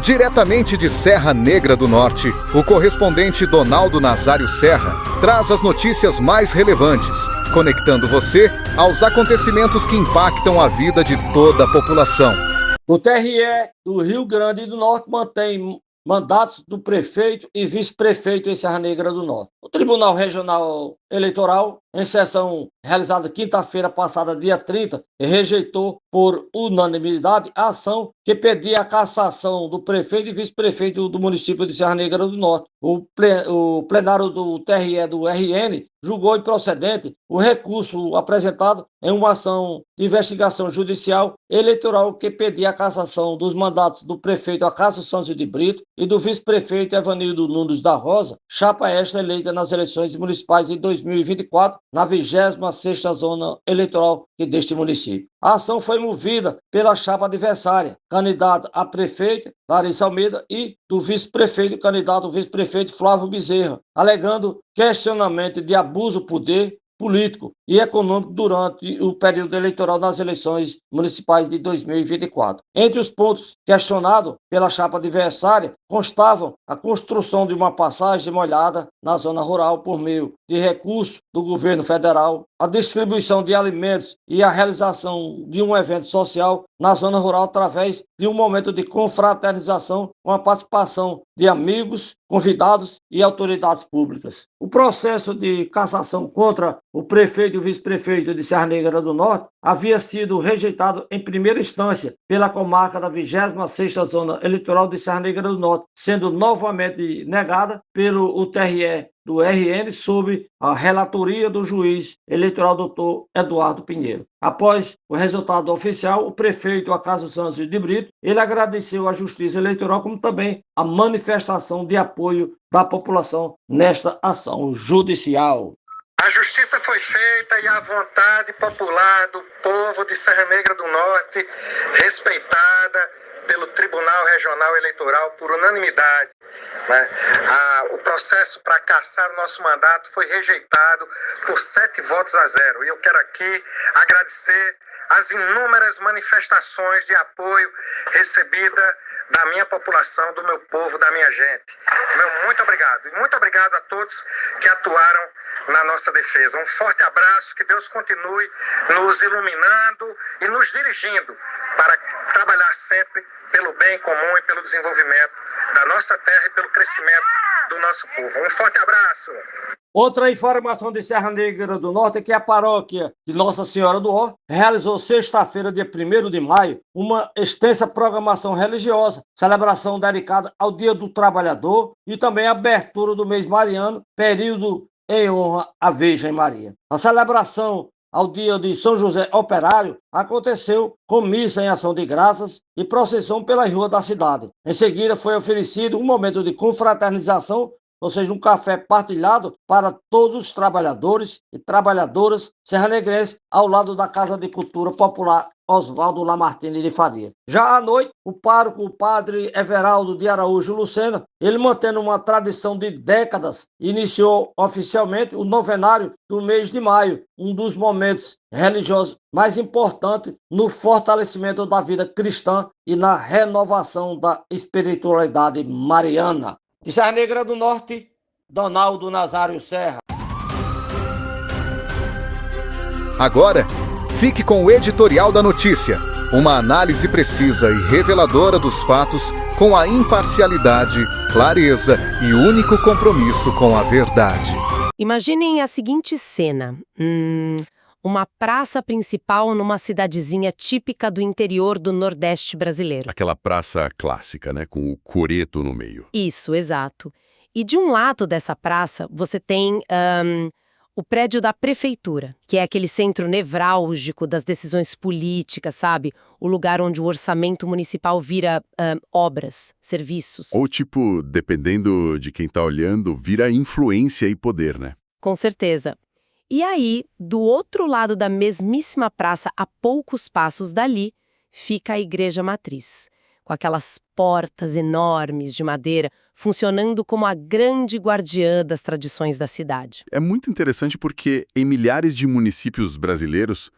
Diretamente de Serra Negra do Norte, o correspondente Donaldo Nazário Serra traz as notícias mais relevantes, conectando você aos acontecimentos que impactam a vida de toda a população. O TRE do Rio Grande do Norte mantém mandatos do prefeito e vice-prefeito em Serra Negra do Norte. O Tribunal Regional Eleitoral, em sessão realizada quinta-feira passada, dia 30, rejeitou por unanimidade a ação que pedia a cassação do prefeito e vice-prefeito do município de Serra Negra do Norte. O plenário do TRE do RN julgou improcedente o recurso apresentado em uma ação de investigação judicial eleitoral que pedia a cassação dos mandatos do prefeito Acácio Santos de Brito e do vice-prefeito Evanildo Nunes da Rosa, chapa esta eleita nas eleições municipais de 2024, na 26ª zona eleitoral deste município. A ação foi movida pela chapa adversária, candidata a prefeito Larissa Almeida e do vice-prefeito, candidato vice-prefeito Flávio Bezerra, alegando questionamento de abuso de poder político e econômico durante o período eleitoral nas eleições municipais de 2024. Entre os pontos questionados pela chapa adversária constavam a construção de uma passagem molhada na zona rural por meio de recursos do governo federal, a distribuição de alimentos e a realização de um evento social na zona rural através de um momento de confraternização com a participação de amigos, convidados e autoridades públicas. O processo de cassação contra o prefeito e o vice-prefeito de Serra Negra do Norte havia sido rejeitado em primeira instância pela comarca da 26ª Zona Eleitoral de Serra Negra do Norte, sendo novamente negada pelo TRE do RN sob a relatoria do juiz eleitoral Dr. Eduardo Pinheiro. Após o resultado oficial, o prefeito Acácio Santos de Brito, ele agradeceu à Justiça Eleitoral como também a manifestação de apoio da população nesta ação judicial. A justiça foi feita e a vontade popular do povo de Serra Negra do Norte, respeitada pelo Tribunal Regional Eleitoral por unanimidade. O processo para cassar o nosso mandato foi rejeitado por 7 votos a 0. E eu quero aqui agradecer as inúmeras manifestações de apoio recebida da minha população, do meu povo, da minha gente. Meu muito obrigado. E muito obrigado a todos que atuaram na nossa defesa. Um forte abraço, que Deus continue nos iluminando e nos dirigindo para trabalhar sempre pelo bem comum e pelo desenvolvimento da nossa terra e pelo crescimento do nosso povo. Um forte abraço. Outra informação de Serra Negra do Norte é que a paróquia de Nossa Senhora do Ó realizou sexta-feira, dia 1º de maio, uma extensa programação religiosa, celebração dedicada ao Dia do Trabalhador e também a abertura do mês mariano, período em honra à Virgem Maria. A celebração ao dia de São José Operário aconteceu com missa em ação de graças e procissão pelas ruas da cidade. Em seguida foi oferecido um momento de confraternização, ou seja, um café partilhado para todos os trabalhadores e trabalhadoras serranegrenses ao lado da Casa de Cultura Popular Oswaldo Lamartine de Faria. Já à noite, o pároco, o padre Everaldo de Araújo Lucena, ele mantendo uma tradição de décadas, iniciou oficialmente o novenário do mês de maio, um dos momentos religiosos mais importantes no fortalecimento da vida cristã e na renovação da espiritualidade mariana. De Serra Negra do Norte, Donaldo Nazário Serra. Agora, fique com o editorial da notícia, uma análise precisa e reveladora dos fatos com a imparcialidade, clareza e único compromisso com a verdade. Imaginem a seguinte cena. Uma praça principal numa cidadezinha típica do interior do Nordeste brasileiro. Aquela praça clássica, né? Com o coreto no meio. Isso, exato. E de um lado dessa praça, você tem o prédio da prefeitura, que é aquele centro nevrálgico das decisões políticas, sabe? O lugar onde o orçamento municipal vira obras, serviços. Ou tipo, dependendo de quem tá olhando, vira influência e poder, né? Com certeza. E aí, do outro lado da mesmíssima praça, a poucos passos dali, fica a igreja matriz, com aquelas portas enormes de madeira, funcionando como a grande guardiã das tradições da cidade. É muito interessante porque em milhares de municípios brasileiros,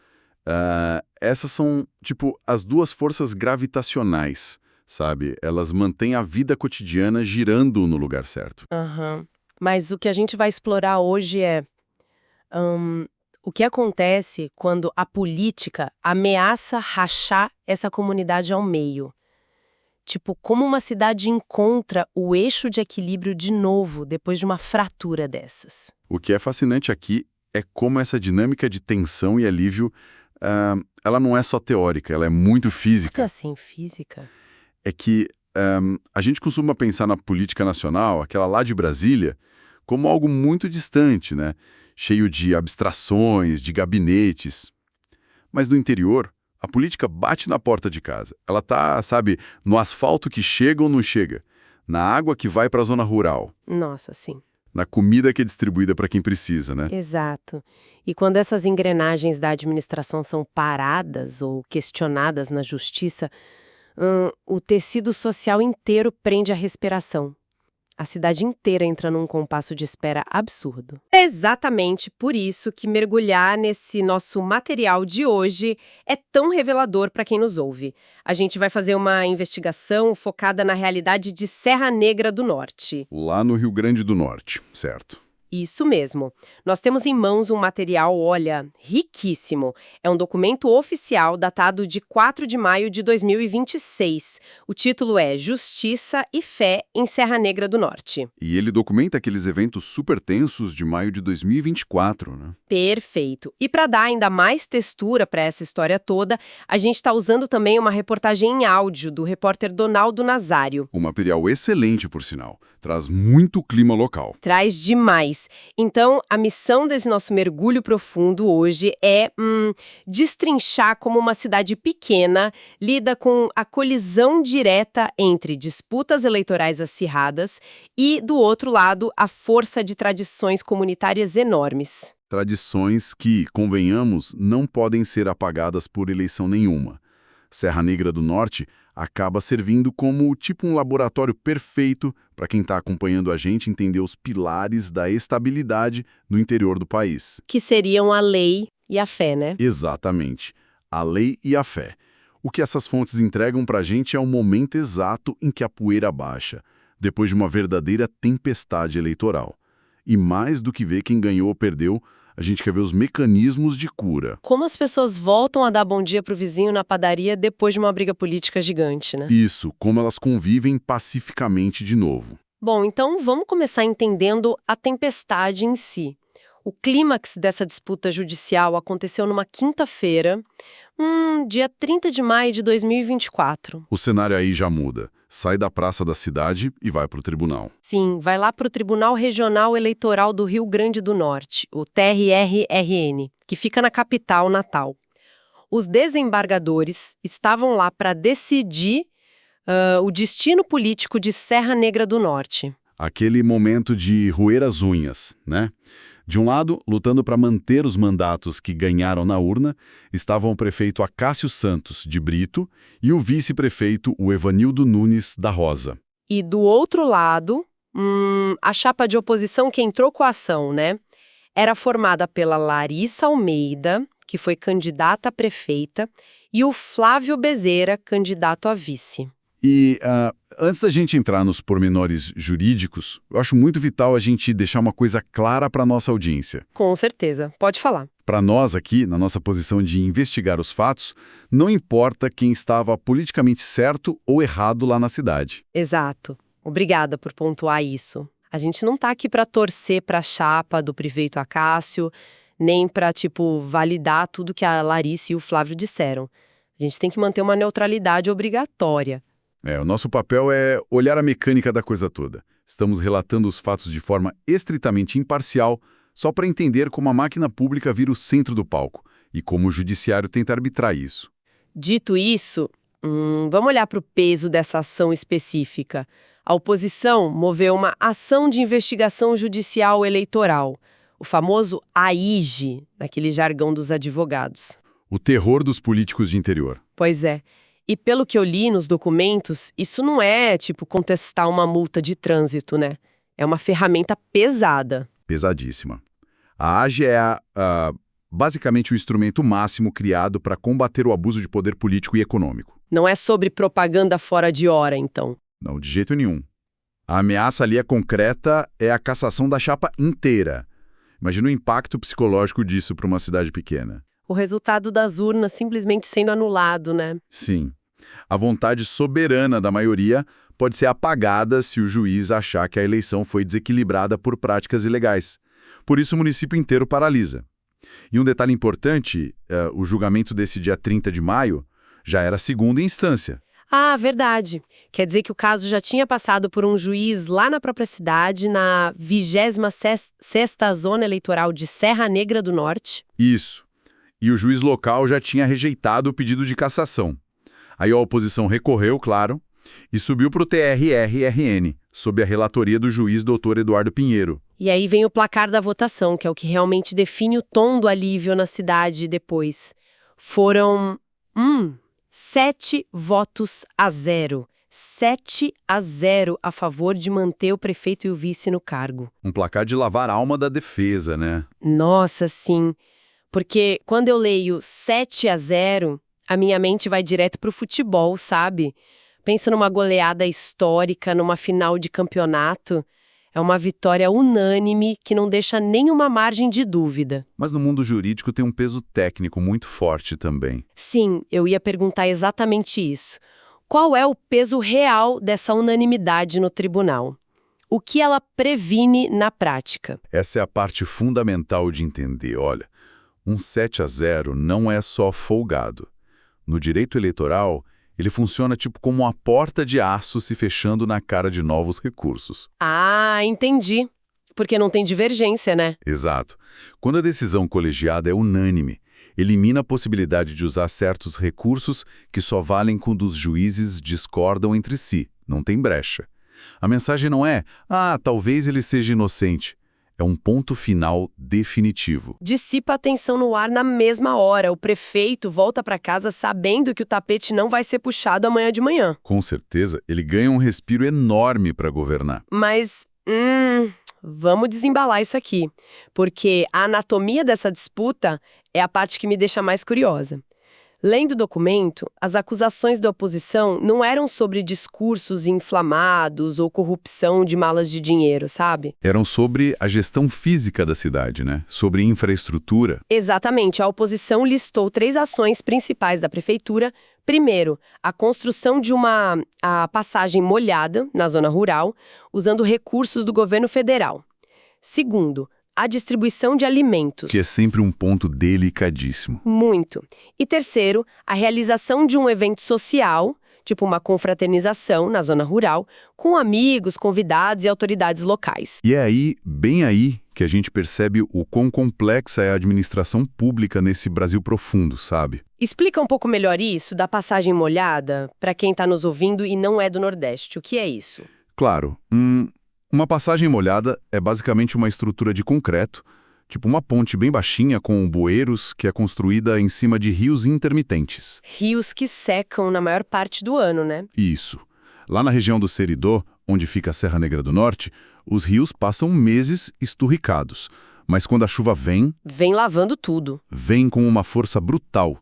essas são, tipo, as duas forças gravitacionais, sabe? Elas mantêm a vida cotidiana girando no lugar certo. Aham. Mas o que a gente vai explorar hoje é o que acontece quando a política ameaça rachar essa comunidade ao meio. Tipo, como uma cidade encontra o eixo de equilíbrio de novo depois de uma fratura dessas. O que é fascinante aqui é como essa dinâmica de tensão e alívio, ela não é só teórica, ela é muito Fica física. assim, física. É que a gente costuma pensar na política nacional, aquela lá de Brasília, como algo muito distante, né? Cheio de abstrações, de gabinetes. Mas no interior, a política bate na porta de casa. Ela tá, sabe, no asfalto que chega ou não chega, na água que vai para a zona rural, Nossa, sim. na comida que é distribuída para quem precisa, né? Exato. E quando essas engrenagens da administração são paradas ou questionadas na justiça, o tecido social inteiro prende a respiração. A cidade inteira entra num compasso de espera absurdo. É exatamente por isso que mergulhar nesse nosso material de hoje é tão revelador para quem nos ouve. A gente vai fazer uma investigação focada na realidade de Serra Negra do Norte. Lá no Rio Grande do Norte, certo? Isso mesmo. Nós temos em mãos um material, olha, riquíssimo. É um documento oficial datado de 4 de maio de 2026. O título é Justiça e Fé em Serra Negra do Norte. E ele documenta aqueles eventos super tensos de maio de 2024, né? Perfeito. E para dar ainda mais textura para essa história toda, a gente está usando também uma reportagem em áudio do repórter Donaldo Nazário. Um material excelente, por sinal. Traz muito clima local. Traz demais. Então, a missão desse nosso mergulho profundo hoje é destrinchar como uma cidade pequena lida com a colisão direta entre disputas eleitorais acirradas e, do outro lado, a força de tradições comunitárias enormes. Tradições que, convenhamos, não podem ser apagadas por eleição nenhuma. Serra Negra do Norte acaba servindo como tipo um laboratório perfeito para quem está acompanhando a gente entender os pilares da estabilidade no interior do país. Que seriam a lei e a fé, né? Exatamente. A lei e a fé. O que essas fontes entregam para a gente é o momento exato em que a poeira baixa, depois de uma verdadeira tempestade eleitoral. E mais do que ver quem ganhou ou perdeu, a gente quer ver os mecanismos de cura. Como as pessoas voltam a dar bom dia pro vizinho na padaria depois de uma briga política gigante, né? Isso, como elas convivem pacificamente de novo. Bom, então vamos começar entendendo a tempestade em si. O clímax dessa disputa judicial aconteceu numa quinta-feira, dia 30 de maio de 2024. O cenário aí já muda. Sai da praça da cidade e vai para o tribunal. Sim, vai lá para o Tribunal Regional Eleitoral do Rio Grande do Norte, o TRRRN, que fica na capital, Natal. Os desembargadores estavam lá para decidir o destino político de Serra Negra do Norte. Aquele momento de roer as unhas, né? De um lado, lutando para manter os mandatos que ganharam na urna, estavam o prefeito Acácio Santos, de Brito, e o vice-prefeito, o Evanildo Nunes, da Rosa. E do outro lado, a chapa de oposição que entrou com a ação, né? Era formada pela Larissa Almeida, que foi candidata a prefeita, e o Flávio Bezerra, candidato a vice. E antes da gente entrar nos pormenores jurídicos, eu acho muito vital a gente deixar uma coisa clara para a nossa audiência. Com certeza, pode falar. Para nós aqui, na nossa posição de investigar os fatos, não importa quem estava politicamente certo ou errado lá na cidade. Exato. Obrigada por pontuar isso. A gente não tá aqui para torcer para a chapa do prefeito Acácio, nem para, validar tudo que a Larissa e o Flávio disseram. A gente tem que manter uma neutralidade obrigatória. O nosso papel é olhar a mecânica da coisa toda. Estamos relatando os fatos de forma estritamente imparcial, só para entender como a máquina pública vira o centro do palco e como o judiciário tenta arbitrar isso. Dito isso, vamos olhar para o peso dessa ação específica. A oposição moveu uma ação de investigação judicial eleitoral, o famoso AIJE, naquele jargão dos advogados. O terror dos políticos de interior. Pois é. E pelo que eu li nos documentos, isso não é, contestar uma multa de trânsito, né? É uma ferramenta pesada. Pesadíssima. A AGE é basicamente o instrumento máximo criado para combater o abuso de poder político e econômico. Não é sobre propaganda fora de hora, então. Não, de jeito nenhum. A ameaça ali é concreta, é a cassação da chapa inteira. Imagina o impacto psicológico disso para uma cidade pequena. O resultado das urnas simplesmente sendo anulado, né? Sim. A vontade soberana da maioria pode ser apagada se o juiz achar que a eleição foi desequilibrada por práticas ilegais. Por isso, o município inteiro paralisa. E um detalhe importante, o julgamento desse dia 30 de maio já era a segunda instância. Ah, verdade. Quer dizer que o caso já tinha passado por um juiz lá na própria cidade, na 26ª Zona Eleitoral de Serra Negra do Norte. Isso. E o juiz local já tinha rejeitado o pedido de cassação. Aí a oposição recorreu, claro, e subiu para o TRR-RN, sob a relatoria do juiz Dr. Eduardo Pinheiro. E aí vem o placar da votação, que é o que realmente define o tom do alívio na cidade depois. Foram 7 votos a 0. 7-0 a favor de manter o prefeito e o vice no cargo. Um placar de lavar a alma da defesa, né? Nossa, sim. Porque quando eu leio 7-0, a minha mente vai direto pro futebol, sabe? Pensa numa goleada histórica, numa final de campeonato. É uma vitória unânime que não deixa nenhuma margem de dúvida. Mas no mundo jurídico tem um peso técnico muito forte também. Sim, eu ia perguntar exatamente isso. Qual é o peso real dessa unanimidade no tribunal? O que ela previne na prática? Essa é a parte fundamental de entender. Olha, um 7-0 não é só folgado. No direito eleitoral, ele funciona tipo como uma porta de aço se fechando na cara de novos recursos. Ah, entendi. Porque não tem divergência, né? Exato. Quando a decisão colegiada é unânime, elimina a possibilidade de usar certos recursos que só valem quando os juízes discordam entre si. Não tem brecha. A mensagem não é, talvez ele seja inocente. É um ponto final definitivo. Dissipa a tensão no ar na mesma hora. O prefeito volta para casa sabendo que o tapete não vai ser puxado amanhã de manhã. Com certeza, ele ganha um respiro enorme para governar. Mas, vamos desembalar isso aqui. Porque a anatomia dessa disputa é a parte que me deixa mais curiosa. Lendo o documento, as acusações da oposição não eram sobre discursos inflamados ou corrupção de malas de dinheiro, sabe? Eram sobre a gestão física da cidade, né? Sobre infraestrutura. Exatamente. A oposição listou 3 ações principais da prefeitura. Primeiro, a construção de a passagem molhada na zona rural, usando recursos do governo federal. Segundo, a distribuição de alimentos. Que é sempre um ponto delicadíssimo. Muito. E terceiro, a realização de um evento social, tipo uma confraternização na zona rural, com amigos, convidados e autoridades locais. E é aí, bem aí, que a gente percebe o quão complexa é a administração pública nesse Brasil profundo, sabe? Explica um pouco melhor isso da passagem molhada, para quem está nos ouvindo e não é do Nordeste. O que é isso? Claro. Uma passagem molhada é basicamente uma estrutura de concreto, tipo uma ponte bem baixinha com bueiros que é construída em cima de rios intermitentes. Rios que secam na maior parte do ano, né? Isso. Lá na região do Seridó, onde fica a Serra Negra do Norte, os rios passam meses esturricados. Mas quando a chuva vem... Vem lavando tudo. Vem com uma força brutal.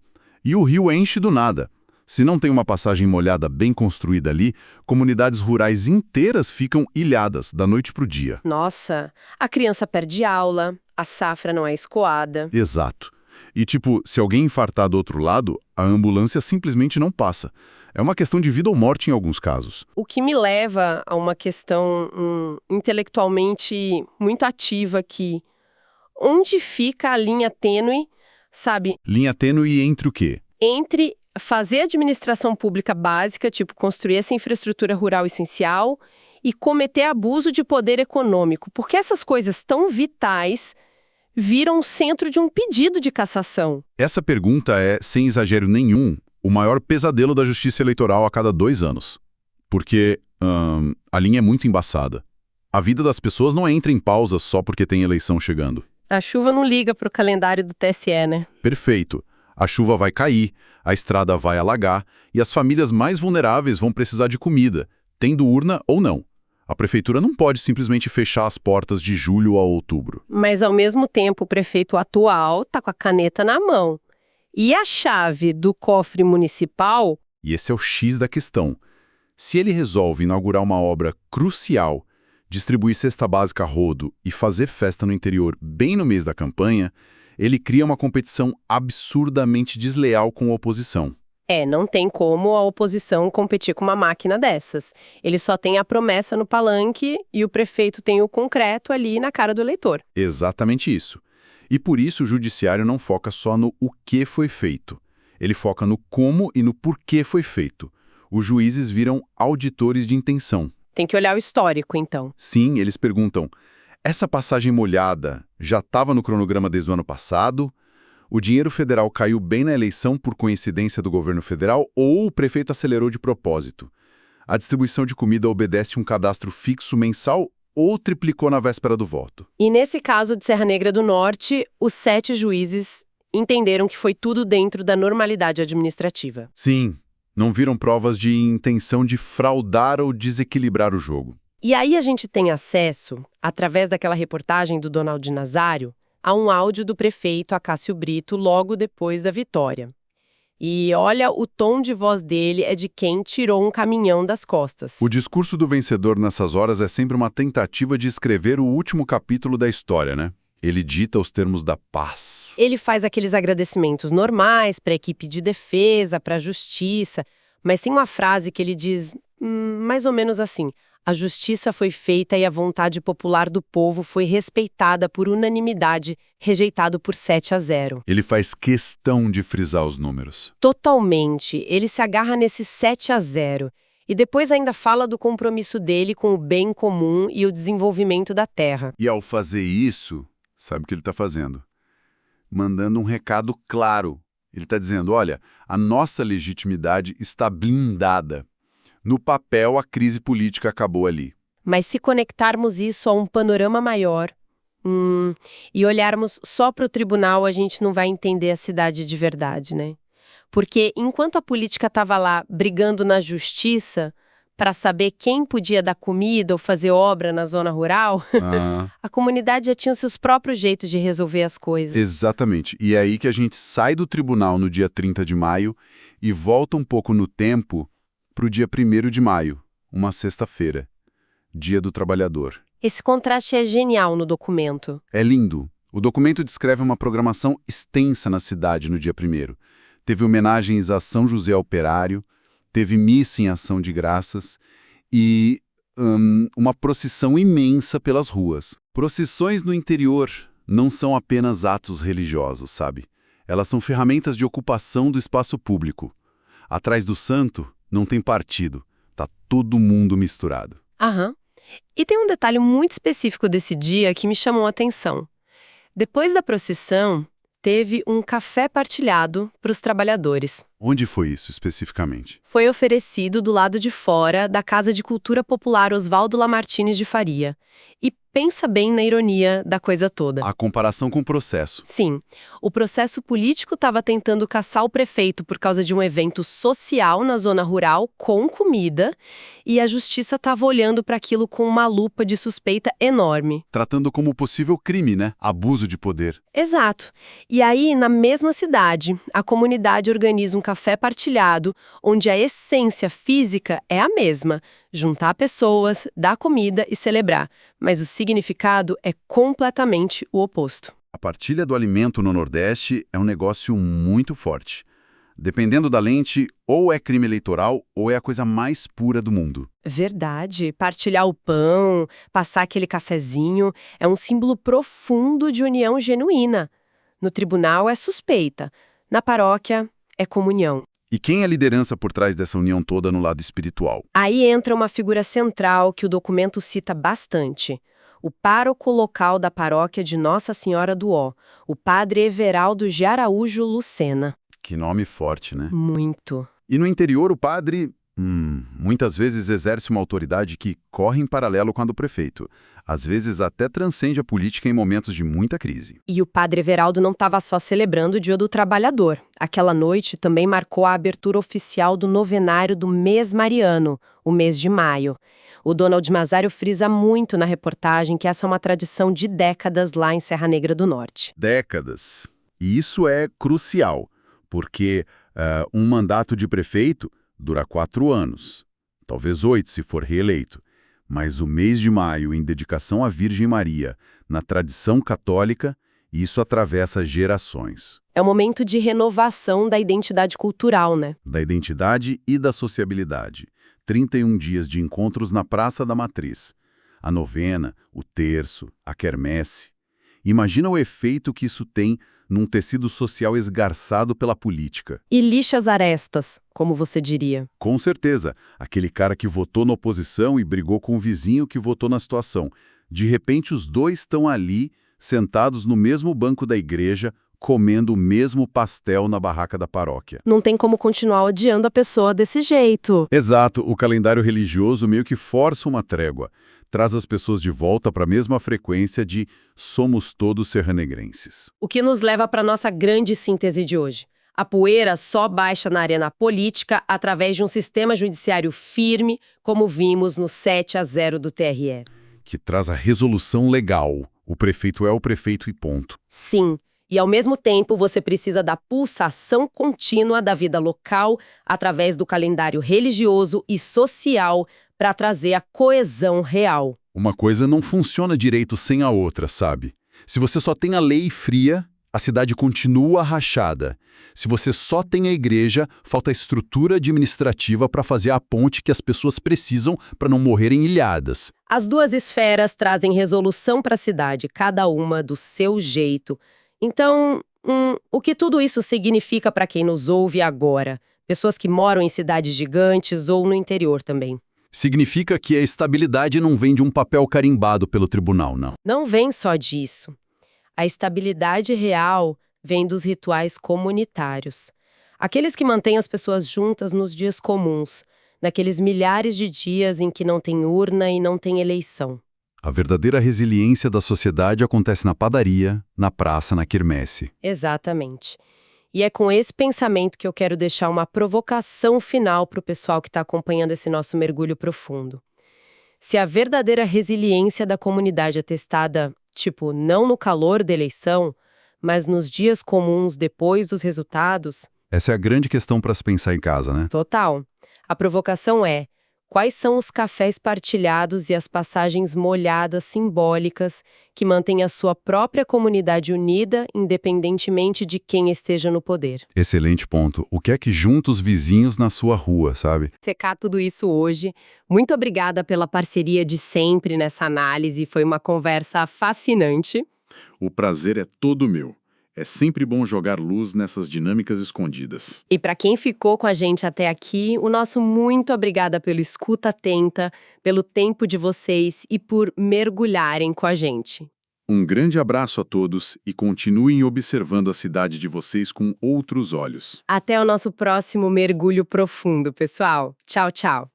E o rio enche do nada. Se não tem uma passagem molhada bem construída ali, comunidades rurais inteiras ficam ilhadas da noite para o dia. Nossa, a criança perde aula, a safra não é escoada. Exato. E se alguém infartar do outro lado, a ambulância simplesmente não passa. É uma questão de vida ou morte em alguns casos. O que me leva a uma questão intelectualmente muito ativa aqui. Onde fica a linha tênue, sabe? Linha tênue entre o quê? Entre fazer administração pública básica, tipo construir essa infraestrutura rural essencial, e cometer abuso de poder econômico, porque essas coisas tão vitais viram o centro de um pedido de cassação. Essa pergunta é, sem exagero nenhum, o maior pesadelo da justiça eleitoral a cada 2 anos. Porque a linha é muito embaçada. A vida das pessoas não entra em pausa só porque tem eleição chegando. A chuva não liga para o calendário do TSE, né? Perfeito. A chuva vai cair, a estrada vai alagar e as famílias mais vulneráveis vão precisar de comida, tendo urna ou não. A prefeitura não pode simplesmente fechar as portas de julho a outubro. Mas, ao mesmo tempo, o prefeito atual está com a caneta na mão. E a chave do cofre municipal E esse é o X da questão. Se ele resolve inaugurar uma obra crucial, distribuir cesta básica a rodo e fazer festa no interior bem no mês da campanha, ele cria uma competição absurdamente desleal com a oposição. Não tem como a oposição competir com uma máquina dessas. Ele só tem a promessa no palanque e o prefeito tem o concreto ali na cara do eleitor. Exatamente isso. E por isso o judiciário não foca só no o que foi feito. Ele foca no como e no porquê foi feito. Os juízes viram auditores de intenção. Tem que olhar o histórico, então. Sim, eles perguntam, essa passagem molhada já estava no cronograma desde o ano passado? O dinheiro federal caiu bem na eleição por coincidência do governo federal ou o prefeito acelerou de propósito? A distribuição de comida obedece um cadastro fixo mensal ou triplicou na véspera do voto? E nesse caso de Serra Negra do Norte, os 7 juízes entenderam que foi tudo dentro da normalidade administrativa. Sim, não viram provas de intenção de fraudar ou desequilibrar o jogo. E aí a gente tem acesso, através daquela reportagem do Donald Nazário, a um áudio do prefeito Acácio Brito logo depois da vitória. E olha, o tom de voz dele é de quem tirou um caminhão das costas. O discurso do vencedor nessas horas é sempre uma tentativa de escrever o último capítulo da história, né? Ele dita os termos da paz. Ele faz aqueles agradecimentos normais para a equipe de defesa, para a justiça, mas tem uma frase que ele diz mais ou menos assim: a justiça foi feita e a vontade popular do povo foi respeitada por unanimidade, rejeitado por 7-0. Ele faz questão de frisar os números. Totalmente. Ele se agarra nesse 7-0 e depois ainda fala do compromisso dele com o bem comum e o desenvolvimento da terra. E ao fazer isso, sabe o que ele está fazendo? Mandando um recado claro. Ele está dizendo, olha, a nossa legitimidade está blindada. No papel, a crise política acabou ali. Mas se conectarmos isso a um panorama maior e olharmos só para o tribunal, a gente não vai entender a cidade de verdade, né? Porque enquanto a política estava lá brigando na justiça para saber quem podia dar comida ou fazer obra na zona rural, a comunidade já tinha seus próprios jeitos de resolver as coisas. Exatamente. E é aí que a gente sai do tribunal no dia 30 de maio e volta um pouco no tempo para o dia 1º de maio, uma sexta-feira, Dia do Trabalhador. Esse contraste é genial no documento. É lindo. O documento descreve uma programação extensa na cidade no dia 1º. Teve homenagens a São José Operário, teve missa em ação de graças e uma procissão imensa pelas ruas. Procissões no interior não são apenas atos religiosos, sabe? Elas são ferramentas de ocupação do espaço público. Atrás do santo não tem partido, tá todo mundo misturado. E tem um detalhe muito específico desse dia que me chamou a atenção. Depois da procissão, teve um café partilhado para os trabalhadores. Onde foi isso especificamente? Foi oferecido do lado de fora da Casa de Cultura Popular Oswaldo Lamartine de Faria. E pensa bem na ironia da coisa toda. A comparação com o processo. Sim, o processo político estava tentando caçar o prefeito por causa de um evento social na zona rural com comida e a justiça estava olhando para aquilo com uma lupa de suspeita enorme. Tratando como possível crime, né? Abuso de poder. Exato. E aí, na mesma cidade, a comunidade organiza um café partilhado, onde a essência física é a mesma: juntar pessoas, dar comida e celebrar. Mas o significado é completamente o oposto. A partilha do alimento no Nordeste é um negócio muito forte. Dependendo da lente, ou é crime eleitoral ou é a coisa mais pura do mundo. Verdade. Partilhar o pão, passar aquele cafezinho, é um símbolo profundo de união genuína. No tribunal é suspeita, na paróquia é comunhão. E quem é a liderança por trás dessa união toda no lado espiritual? Aí entra uma figura central que o documento cita bastante: o pároco local da paróquia de Nossa Senhora do Ó, o padre Everaldo de Araújo Lucena. Que nome forte, né? Muito. E no interior, o padre, muitas vezes exerce uma autoridade que corre em paralelo com a do prefeito. Às vezes até transcende a política em momentos de muita crise. E o padre Everaldo não estava só celebrando o Dia do Trabalhador. Aquela noite também marcou a abertura oficial do novenário do mês mariano, o mês de maio. O Donald Nazário frisa muito na reportagem que essa é uma tradição de décadas lá em Serra Negra do Norte. Décadas. E isso é crucial, porque um mandato de prefeito dura 4 anos, talvez 8 se for reeleito. Mas o mês de maio, em dedicação à Virgem Maria, na tradição católica, isso atravessa gerações. É um momento de renovação da identidade cultural, né? Da identidade e da sociabilidade. 31 dias de encontros na Praça da Matriz. A novena, o terço, a quermesse. Imagina o efeito que isso tem num tecido social esgarçado pela política. E lixa as arestas, como você diria. Com certeza, aquele cara que votou na oposição e brigou com o vizinho que votou na situação. De repente, os dois estão ali, sentados no mesmo banco da igreja, comendo o mesmo pastel na barraca da paróquia. Não tem como continuar odiando a pessoa desse jeito. Exato, o calendário religioso meio que força uma trégua. Traz as pessoas de volta para a mesma frequência de somos todos serranegrenses. O que nos leva para a nossa grande síntese de hoje. A poeira só baixa na arena política através de um sistema judiciário firme, como vimos no 7-0 do TRE. Que traz a resolução legal. O prefeito é o prefeito e ponto. Sim, e ao mesmo tempo você precisa da pulsação contínua da vida local através do calendário religioso e social para trazer a coesão real. Uma coisa não funciona direito sem a outra, sabe? Se você só tem a lei fria, a cidade continua rachada. Se você só tem a igreja, falta estrutura administrativa para fazer a ponte que as pessoas precisam para não morrerem ilhadas. As duas esferas trazem resolução para a cidade, cada uma do seu jeito. Então, o que tudo isso significa para quem nos ouve agora? Pessoas que moram em cidades gigantes ou no interior também. Significa que a estabilidade não vem de um papel carimbado pelo tribunal, não. Não vem só disso. A estabilidade real vem dos rituais comunitários. Aqueles que mantêm as pessoas juntas nos dias comuns, naqueles milhares de dias em que não tem urna e não tem eleição. A verdadeira resiliência da sociedade acontece na padaria, na praça, na quermesse. Exatamente. E é com esse pensamento que eu quero deixar uma provocação final para o pessoal que está acompanhando esse nosso mergulho profundo. Se a verdadeira resiliência da comunidade é testada, não no calor da eleição, mas nos dias comuns depois dos resultados... Essa é a grande questão para se pensar em casa, né? Total. A provocação é: quais são os cafés partilhados e as passagens molhadas simbólicas que mantêm a sua própria comunidade unida, independentemente de quem esteja no poder? Excelente ponto. O que é que junta os vizinhos na sua rua, sabe? Secar tudo isso hoje. Muito obrigada pela parceria de sempre nessa análise. Foi uma conversa fascinante. O prazer é todo meu. É sempre bom jogar luz nessas dinâmicas escondidas. E para quem ficou com a gente até aqui, o nosso muito obrigada pela escuta atenta, pelo tempo de vocês e por mergulharem com a gente. Um grande abraço a todos e continuem observando a cidade de vocês com outros olhos. Até o nosso próximo mergulho profundo, pessoal. Tchau, tchau.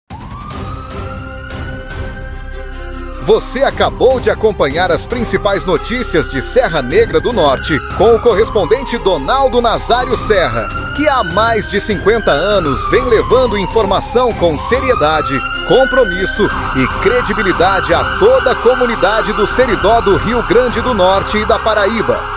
Você acabou de acompanhar as principais notícias de Serra Negra do Norte com o correspondente Donaldo Nazário Serra, que há mais de 50 anos vem levando informação com seriedade, compromisso e credibilidade a toda a comunidade do Seridó do Rio Grande do Norte e da Paraíba.